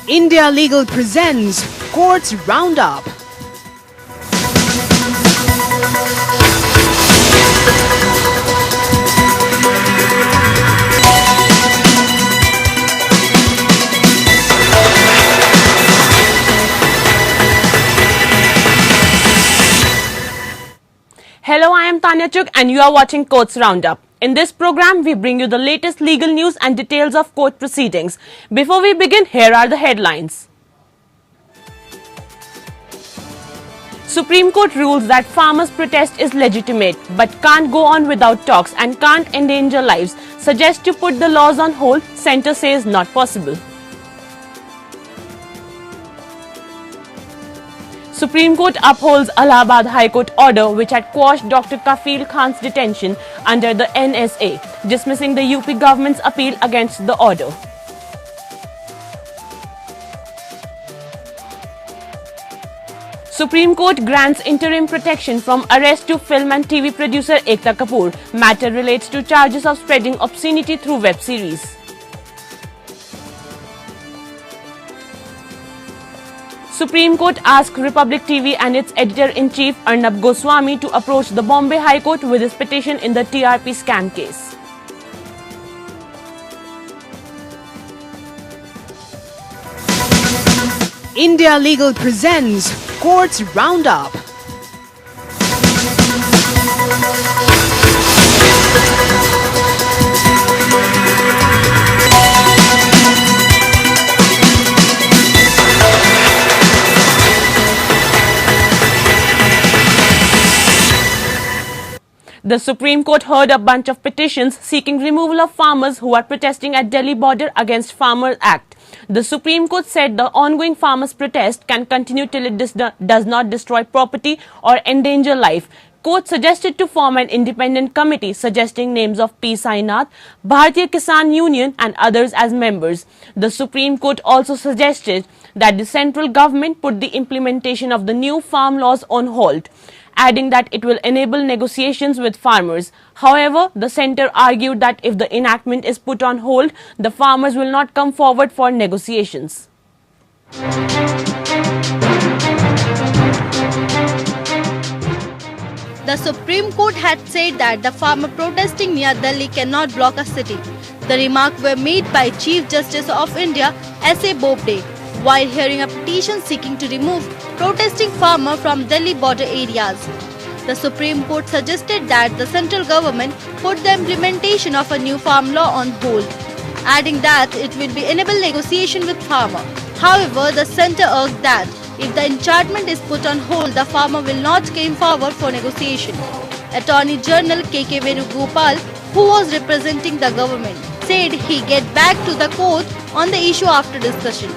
India Legal presents Courts Roundup. Hello, I am Tanya Chuk and you are watching Courts Roundup. In this program, we bring you the latest legal news and details of court proceedings. Before we begin, here are the headlines. Supreme Court rules that farmers' protest is legitimate but can't go on without talks and can't endanger lives. Suggests to put the laws on hold, Centre says not possible. Supreme Court upholds Allahabad High Court order which had quashed Dr. Kafil Khan's detention under the NSA, dismissing the UP government's appeal against the order. Supreme Court grants interim protection from arrest to film and TV producer Ekta Kapoor. Matter relates to charges of spreading obscenity through web series. Supreme Court asked Republic TV and its editor-in-chief Arnab Goswami to approach the Bombay High Court with his petition in the TRP scam case. India Legal presents Courts Roundup. The Supreme Court heard a bunch of petitions seeking removal of farmers who are protesting at Delhi border against Farmers Act. The Supreme Court said the ongoing farmers' protest can continue till it does not destroy property or endanger life. Court suggested to form an independent committee suggesting names of P. Sainath, Bharatiya Kisan Union and others as members. The Supreme Court also suggested that the central government put the implementation of the new farm laws on hold, adding that it will enable negotiations with farmers. However, the centre argued that if the enactment is put on hold, the farmers will not come forward for negotiations. The Supreme Court had said that the farmer protesting near Delhi cannot block a city. The remarks were made by Chief Justice of India S.A. Bobde while hearing a petition seeking to remove protesting farmers from Delhi border areas. The Supreme Court suggested that the central government put the implementation of a new farm law on hold, adding that it will be enable negotiation with farmers. However, the centre urged that if the enchantment is put on hold, the farmer will not come forward for negotiation. Attorney General K.K. Venugopal, who was representing the government, said he get back to the court on the issue after discussion.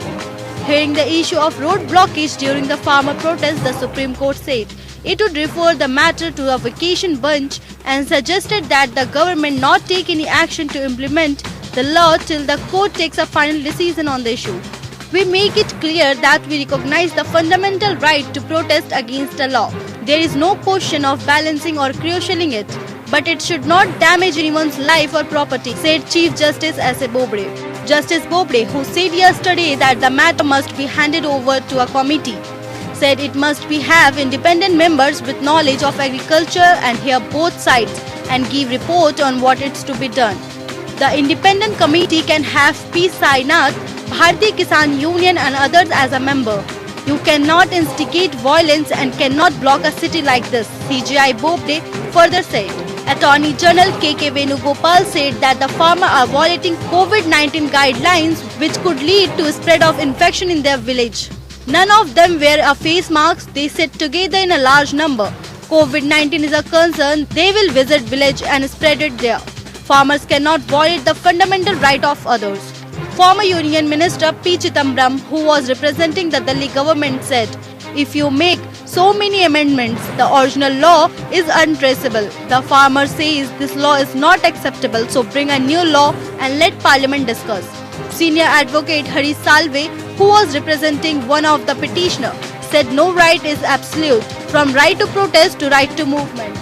Hearing the issue of road blockage during the farmer protest, the Supreme Court said it would refer the matter to a vacation bench and suggested that the government not take any action to implement the law till the court takes a final decision on the issue. We make it clear that we recognize the fundamental right to protest against a law. There is no question of balancing or crucialing it, but it should not damage anyone's life or property, said Chief Justice S.A. Bobde. Justice Bobde, who said yesterday that the matter must be handed over to a committee, said it must have independent members with knowledge of agriculture and hear both sides and give report on what is to be done. The independent committee can have P. Sainath, Bharatiya Kisan Union and others as a member. You cannot instigate violence and cannot block a city like this, CJI Bobde further said. Attorney General K.K. Venugopal said that the farmers are violating COVID-19 guidelines which could lead to spread of infection in their village. None of them wear a face mask, they sit together in a large number. COVID-19 is a concern, they will visit village and spread it there. Farmers cannot violate the fundamental right of others. Former Union Minister P. Chidambaram, who was representing the Delhi government, said, if you make so many amendments, the original law is untraceable. The farmer says this law is not acceptable, so bring a new law and let Parliament discuss. Senior advocate Hari Salve, who was representing one of the petitioners, said no right is absolute, from right to protest to right to movement.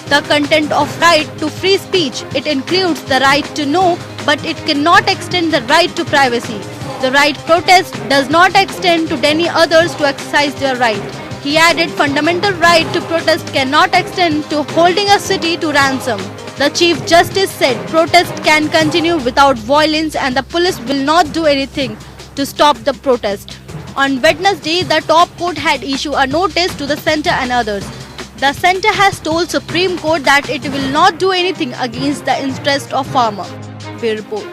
The content of right to free speech, it includes the right to know, but it cannot extend the right to privacy. The right protest does not extend to any others to exercise their right. He added, fundamental right to protest cannot extend to holding a city to ransom. The Chief Justice said protest can continue without violence and the police will not do anything to stop the protest. On Wednesday, the top court had issued a notice to the centre and others. The centre has told Supreme Court that it will not do anything against the interest of farmer. Bureau report.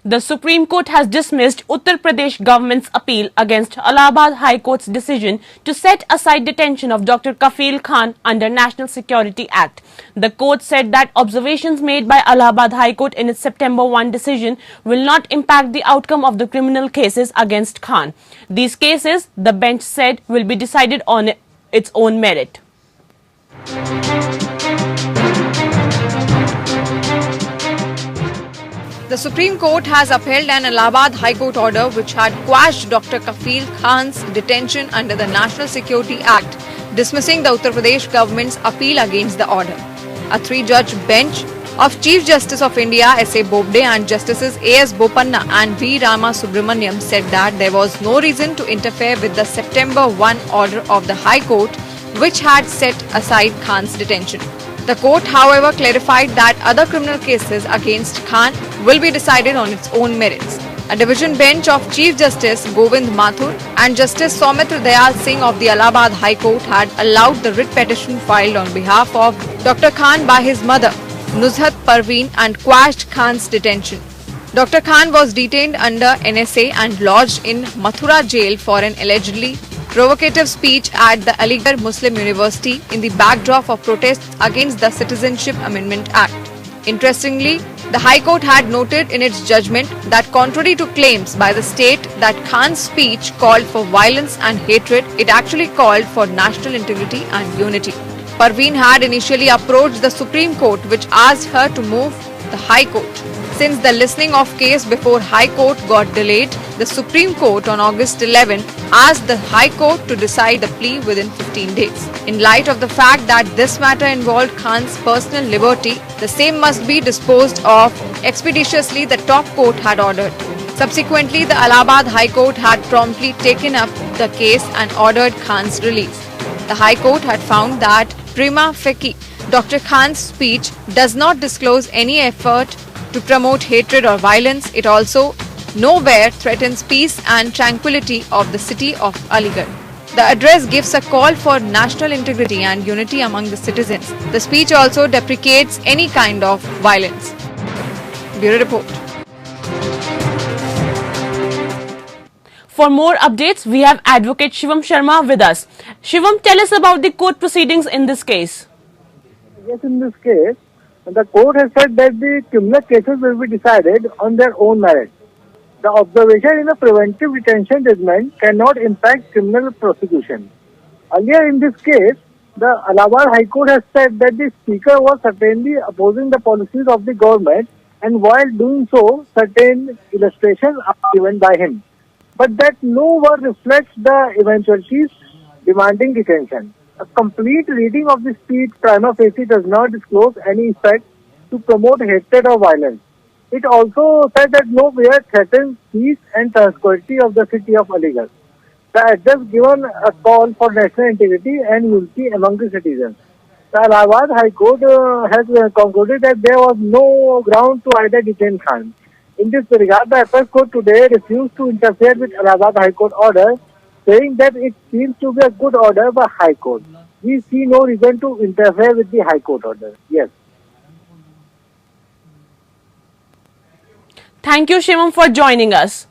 The Supreme Court has dismissed Uttar Pradesh government's appeal against Allahabad High Court's decision to set aside detention of Dr. Kafil Khan under National Security Act. The court said that observations made by Allahabad High Court in its September 1 decision will not impact the outcome of the criminal cases against Khan. These cases, the bench said, will be decided on its own merit. The Supreme Court has upheld an Allahabad High Court order which had quashed Dr. Kafil Khan's detention under the National Security Act, dismissing the Uttar Pradesh government's appeal against the order. A three-judge bench of Chief Justice of India S.A. Bobde and Justices A.S. Bopanna and V. Rama Subramaniam said that there was no reason to interfere with the September 1 order of the High Court which had set aside Khan's detention. The court, however, clarified that other criminal cases against Khan will be decided on its own merits. A division bench of Chief Justice Govind Mathur and Justice Soumitra Dayal Singh of the Allahabad High Court had allowed the writ petition filed on behalf of Dr. Khan by his mother, Nuzhat Parveen, and quashed Khan's detention. Dr. Khan was detained under NSA and lodged in Mathura jail for an allegedly provocative speech at the Aligarh Muslim University in the backdrop of protests against the Citizenship Amendment Act. Interestingly, the High Court had noted in its judgment that contrary to claims by the state that Khan's speech called for violence and hatred, it actually called for national integrity and unity. Parveen had initially approached the Supreme Court which asked her to move the High Court. Since the listening of case before High Court got delayed, the Supreme Court on August 11 asked the High Court to decide the plea within 15 days. In light of the fact that this matter involved Khan's personal liberty, the same must be disposed of expeditiously, the top court had ordered. Subsequently, the Allahabad High Court had promptly taken up the case and ordered Khan's release. The High Court had found that prima facie, Dr. Khan's speech does not disclose any effort to promote hatred or violence. It also nowhere threatens peace and tranquility of the city of Aligarh. The address gives a call for national integrity and unity among the citizens. The speech also deprecates any kind of violence. Bureau report. For more updates, we have Advocate Shivam Sharma with us. Shivam, tell us about the court proceedings in this case. Yes, in this case, the court has said that the criminal cases will be decided on their own merit. The observation in a preventive detention judgment cannot impact criminal prosecution. Earlier in this case, the Allahabad High Court has said that the speaker was certainly opposing the policies of the government, and while doing so, certain illustrations are given by him. But that nowhere reflects the eventualities demanding detention. A complete reading of the speech prima facie does not disclose any effect to promote hatred or violence. It also said that nowhere threatens peace and tranquility of the city of Aligarh. The address given a call for national integrity and unity among the citizens. The Allahabad High Court has concluded that there was no ground to either detain Khan. In this regard, the Appellate Court today refused to interfere with Allahabad High Court order, saying that it seems to be a good order by High Court. We see no reason to interfere with the High Court order. Yes. Thank you, Shivam, for joining us.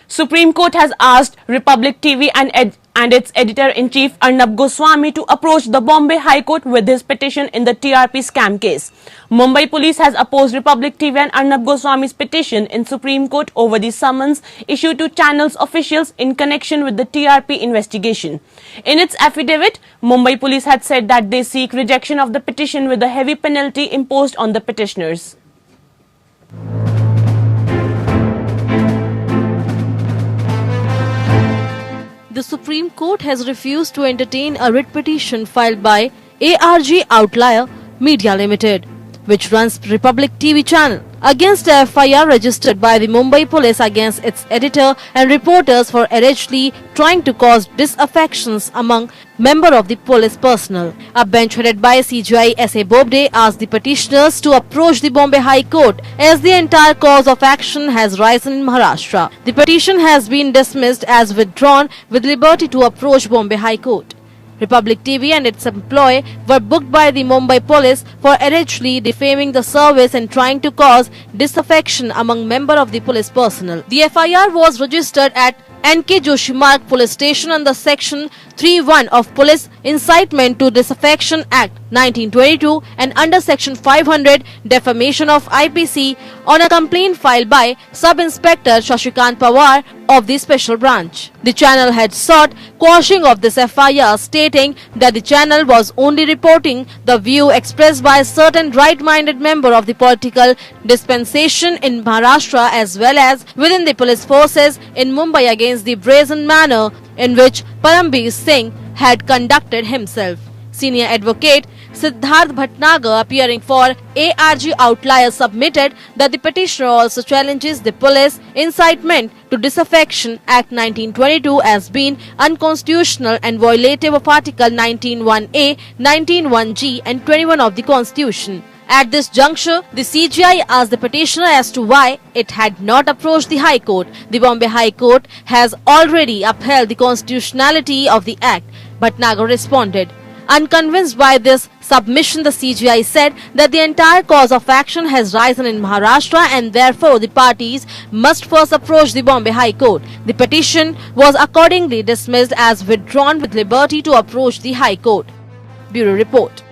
Supreme Court has asked Republic TV and its editor-in-chief Arnab Goswami to approach the Bombay High Court with his petition in the TRP scam case. Mumbai police has opposed Republic TV and Arnab Goswami's petition in Supreme Court over the summons issued to channel's officials in connection with the TRP investigation. In its affidavit, Mumbai police had said that they seek rejection of the petition with a heavy penalty imposed on the petitioners. The Supreme Court has refused to entertain a writ petition filed by ARG Outlier Media Limited. which runs Republic TV channel, against a FIR registered by the Mumbai police against its editor and reporters for allegedly trying to cause disaffections among members of the police personnel. A bench headed by CJI S.A. Bobde asked the petitioners to approach the Bombay High Court as the entire cause of action has risen in Maharashtra. The petition has been dismissed as withdrawn with liberty to approach Bombay High Court. Republic TV and its employee were booked by the Mumbai police for allegedly defaming the service and trying to cause disaffection among members of the police personnel. The FIR was registered at NK Joshi Marg Police Station under Section 3(1) of Police Incitement to Disaffection Act 1922 and under Section 500 Defamation of IPC on a complaint filed by Sub-Inspector Shashikant Pawar of the Special Branch. The channel had sought quashing of this FIR, stating that the channel was only reporting the view expressed by a certain right-minded member of the political dispensation in Maharashtra as well as within the police forces in Mumbai against the brazen manner in which Parambir Singh had conducted himself. Senior advocate Siddharth Bhatnagar, appearing for ARG Outlier, submitted that the petitioner also challenges the Police Incitement to Disaffection Act 1922 as being unconstitutional and violative of Article 19(1)A, 19(1)G and 21 of the Constitution. At this juncture, the CJI asked the petitioner as to why it had not approached the High Court. The Bombay High Court has already upheld the constitutionality of the Act, but Nagar responded. Unconvinced by this submission, the CJI said that the entire cause of action has risen in Maharashtra and therefore the parties must first approach the Bombay High Court. The petition was accordingly dismissed as withdrawn with liberty to approach the High Court. Bureau Report.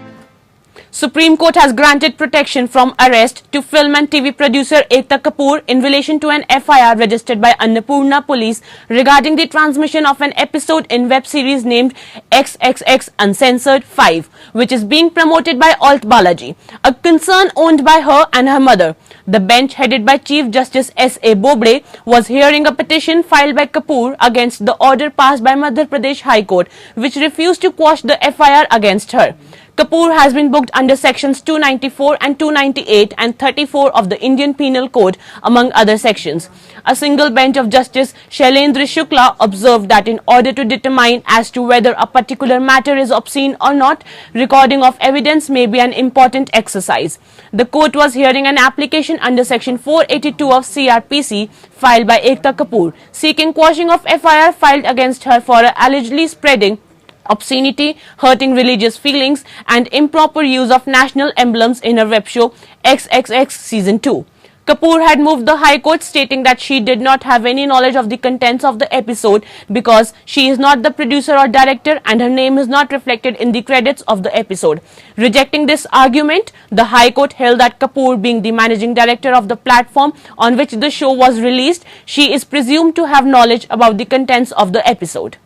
Supreme Court has granted protection from arrest to film and TV producer Ekta Kapoor in relation to an FIR registered by Annapurna Police regarding the transmission of an episode in web series named XXX Uncensored 5, which is being promoted by Alt Balaji, a concern owned by her and her mother. The bench headed by Chief Justice S.A. Bobde was hearing a petition filed by Kapoor against the order passed by Madhya Pradesh High Court, which refused to quash the FIR against her. Kapoor has been booked under sections 294 and 298 and 34 of the Indian Penal Code, among other sections. A single bench of Justice Shailendra Shukla observed that in order to determine as to whether a particular matter is obscene or not, recording of evidence may be an important exercise. The court was hearing an application under section 482 of CRPC filed by Ekta Kapoor, seeking quashing of FIR filed against her for allegedly spreading obscenity, hurting religious feelings and improper use of national emblems in her web show XXX Season 2. Kapoor had moved the High Court, stating that she did not have any knowledge of the contents of the episode because she is not the producer or director and her name is not reflected in the credits of the episode. Rejecting this argument, the High Court held that Kapoor, being the managing director of the platform on which the show was released, she is presumed to have knowledge about the contents of the episode.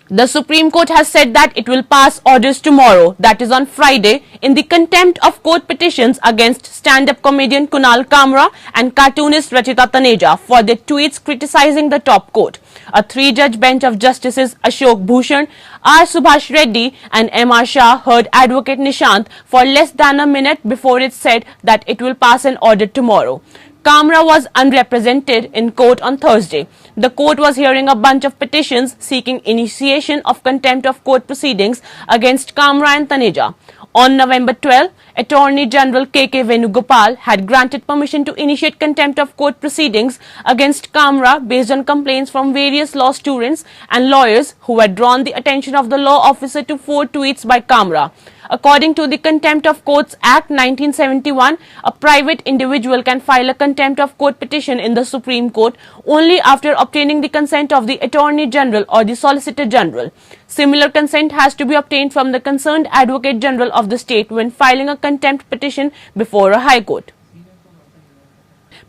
The Supreme Court has said that it will pass orders tomorrow, that is on Friday, in the contempt of court petitions against stand-up comedian Kunal Kamra and cartoonist Rachita Taneja for their tweets criticizing the top court. A three-judge bench of Justices Ashok Bhushan, R. Subhash Reddy and M.R. Shah heard Advocate Nishant for less than a minute before it said that it will pass an order tomorrow. Kamra was unrepresented in court on Thursday. The court was hearing a bunch of petitions seeking initiation of contempt of court proceedings against Kamra and Taneja. On November 12, Attorney General K.K. Venugopal had granted permission to initiate contempt of court proceedings against Kamra based on complaints from various law students and lawyers who had drawn the attention of the law officer to 4 tweets by Kamra. According to the Contempt of Courts Act 1971, a private individual can file a contempt of court petition in the Supreme Court only after obtaining the consent of the Attorney General or the Solicitor General. Similar consent has to be obtained from the concerned Advocate General of the state when filing a contempt petition before a High Court.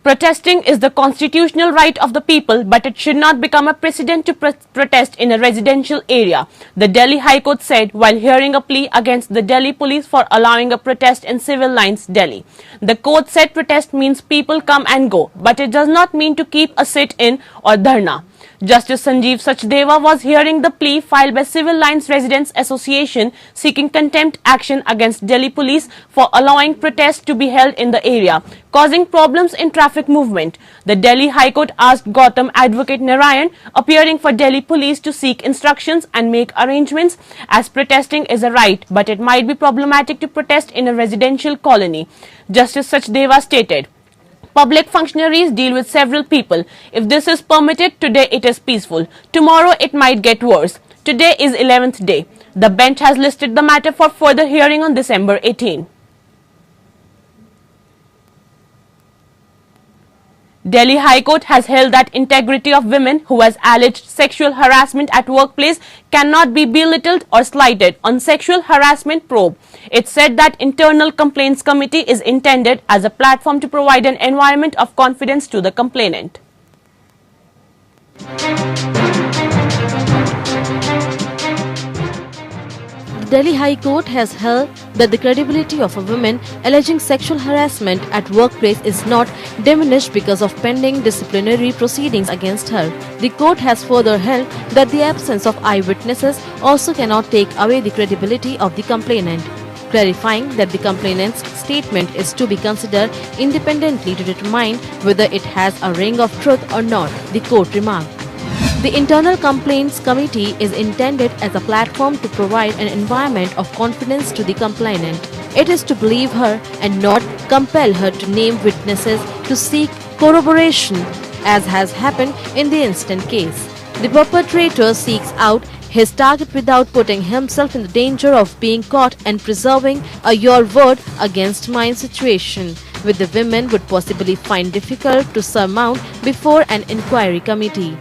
Protesting is the constitutional right of the people, but it should not become a precedent to protest in a residential area, the Delhi High Court said while hearing a plea against the Delhi police for allowing a protest in Civil Lines, Delhi. The court said protest means people come and go, but it does not mean to keep a sit-in or dharna. Justice Sanjeev Sachdeva was hearing the plea filed by Civil Lines Residents Association seeking contempt action against Delhi police for allowing protests to be held in the area, causing problems in traffic movement. The Delhi High Court asked Gautam Advocate Narayan, appearing for Delhi police, to seek instructions and make arrangements, as protesting is a right, but it might be problematic to protest in a residential colony. Justice Sachdeva stated, "Public functionaries deal with several people. If this is permitted, today it is peaceful. Tomorrow it might get worse. Today is 11th day. The bench has listed the matter for further hearing on December 18. Delhi High Court has held that integrity of women who has alleged sexual harassment at workplace cannot be belittled or slighted on sexual harassment probe. It said that Internal Complaints Committee is intended as a platform to provide an environment of confidence to the complainant. The Delhi High Court has held that the credibility of a woman alleging sexual harassment at workplace is not diminished because of pending disciplinary proceedings against her. The court has further held that the absence of eyewitnesses also cannot take away the credibility of the complainant, clarifying that the complainant's statement is to be considered independently to determine whether it has a ring of truth or not, the court remarked. The Internal Complaints Committee is intended as a platform to provide an environment of confidence to the complainant. It is to believe her and not compel her to name witnesses to seek corroboration, as has happened in the instant case. The perpetrator seeks out his target without putting himself in the danger of being caught and preserving a your word against mine situation, which the women would possibly find difficult to surmount before an inquiry committee.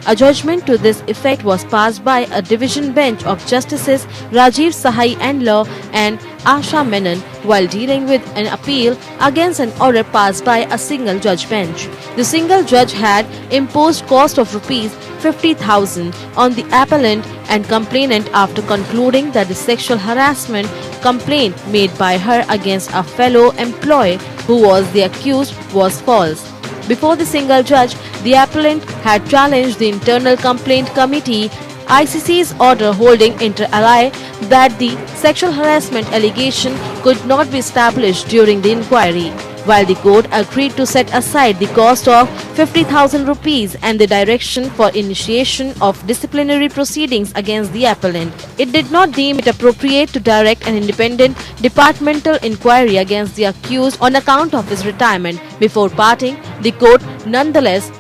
A judgment to this effect was passed by a division bench of Justices Rajiv Sahai and Law and Asha Menon while dealing with an appeal against an order passed by a single judge bench. The single judge had imposed cost of rupees 50,000 on the appellant and complainant after concluding that the sexual harassment complaint made by her against a fellow employee who was the accused was false. Before the single judge, the appellant had challenged the Internal Complaint Committee ICC's order holding inter alia that the sexual harassment allegation could not be established during the inquiry, while the court agreed to set aside the cost of 50,000 rupees and the direction for initiation of disciplinary proceedings against the appellant. It did not deem it appropriate to direct an independent departmental inquiry against the accused on account of his retirement. Before parting, the court nonetheless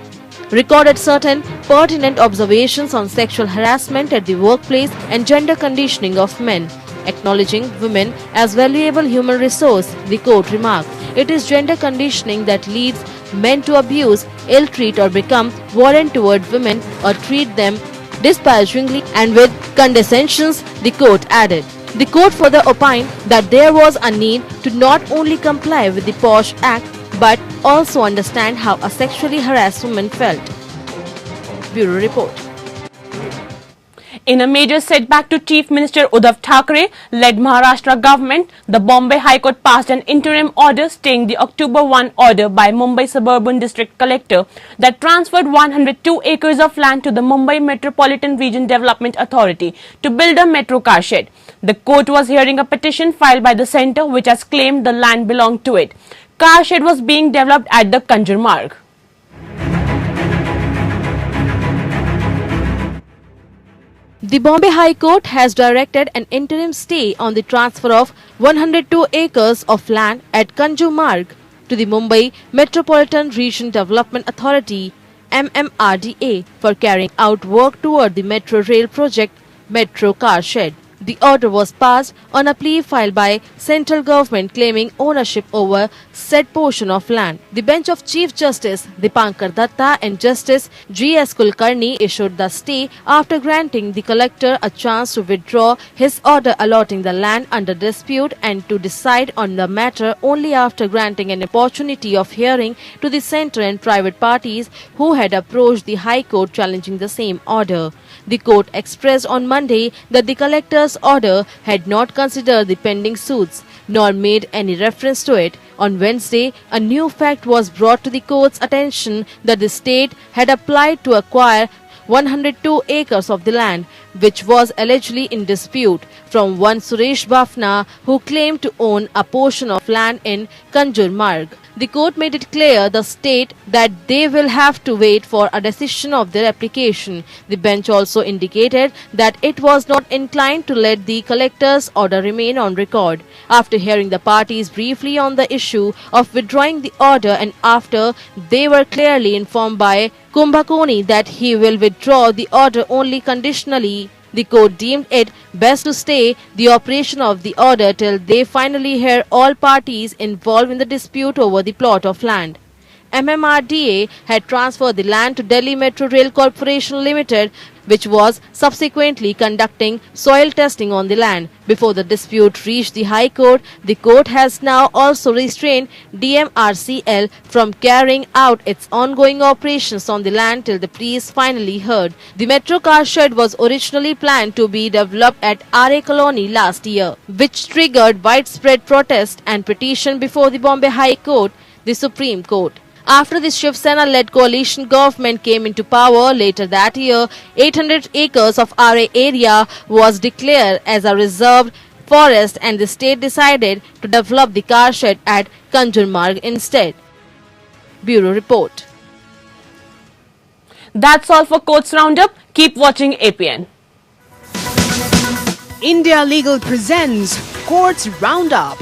recorded certain pertinent observations on sexual harassment at the workplace and gender conditioning of men. Acknowledging women as valuable human resource, the court remarked, "It is gender conditioning that leads men to abuse, ill-treat or become violent toward women or treat them disparagingly and with condescension," the court added. The court further opined that there was a need to not only comply with the POSH Act but also understand how a sexually harassed woman felt. Bureau Report. In a major setback to Chief Minister Uddhav Thackeray-led Maharashtra government, the Bombay High Court passed an interim order staying the October 1 order by Mumbai Suburban District Collector that transferred 102 acres of land to the Mumbai Metropolitan Region Development Authority to build a metro car shed. The court was hearing a petition filed by the centre which has claimed the land belonged to it. Car shed was being developed at the Kanjur Marg. The Bombay High Court has directed an interim stay on the transfer of 102 acres of land at Kanjur Marg to the Mumbai Metropolitan Region Development Authority MMRDA for carrying out work toward the metro rail project Metro Car Shed. The order was passed on a plea filed by central government claiming ownership over said portion of land. The bench of Chief Justice Dipankar Datta and Justice G.S. Kulkarni issued the stay after granting the collector a chance to withdraw his order allotting the land under dispute and to decide on the matter only after granting an opportunity of hearing to the centre and private parties who had approached the High Court challenging the same order. The court expressed on Monday that the collector's order had not considered the pending suits, nor made any reference to it. On Wednesday, a new fact was brought to the court's attention that the state had applied to acquire 102 acres of the land, which was allegedly in dispute, from one Suresh Bafna, who claimed to own a portion of land in Kanjurmarg. The court made it clear the state that they will have to wait for a decision of their application. The bench also indicated that it was not inclined to let the collector's order remain on record. After hearing the parties briefly on the issue of withdrawing the order and after they were clearly informed by Kumbhakoni that he will withdraw the order only conditionally, the court deemed it best to stay the operation of the order till they finally hear all parties involved in the dispute over the plot of land. MMRDA had transferred the land to Delhi Metro Rail Corporation Limited, which was subsequently conducting soil testing on the land. Before the dispute reached the High Court, the court has now also restrained DMRCL from carrying out its ongoing operations on the land till the plea is finally heard. The metro car shed was originally planned to be developed at RA Colony last year, which triggered widespread protest and petition before the Bombay High Court, the Supreme Court. After the Shiv Sena-led coalition government came into power later that year, 800 acres of RA area was declared as a reserved forest and the state decided to develop the car shed at Kanjurmarg instead. Bureau Report. That's all for Courts Roundup. Keep watching APN. India Legal presents Courts Roundup.